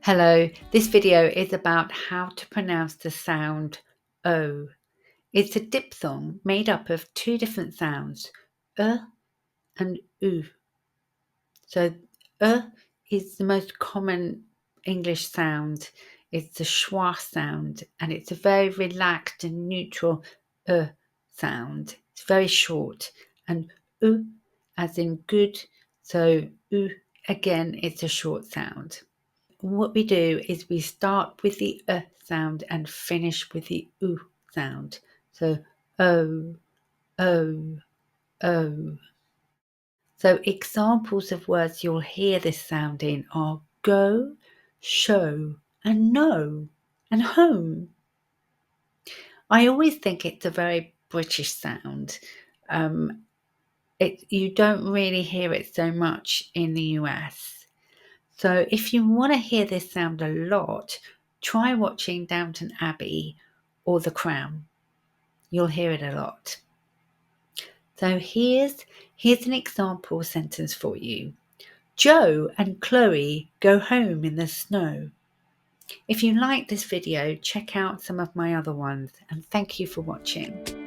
Hello, this video is about how to pronounce the sound O. It's a diphthong made up of two different sounds, and U. So is the most common English sound. It's the schwa sound, and it's a very relaxed and neutral sound. It's very short. And U as in good, so U again, it's a short sound. What we do is we start with the sound and finish with the sound. So O, O, O. So examples of words you'll hear this sound in are go, show, and know, and home. I always think it's a very British sound. You don't really hear it so much in the US. So if you want to hear this sound a lot, try watching Downton Abbey or The Crown. You'll hear it a lot. So here's an example sentence for you. Joe and Chloe go home in the snow. If you like this video, check out some of my other ones, and thank you for watching.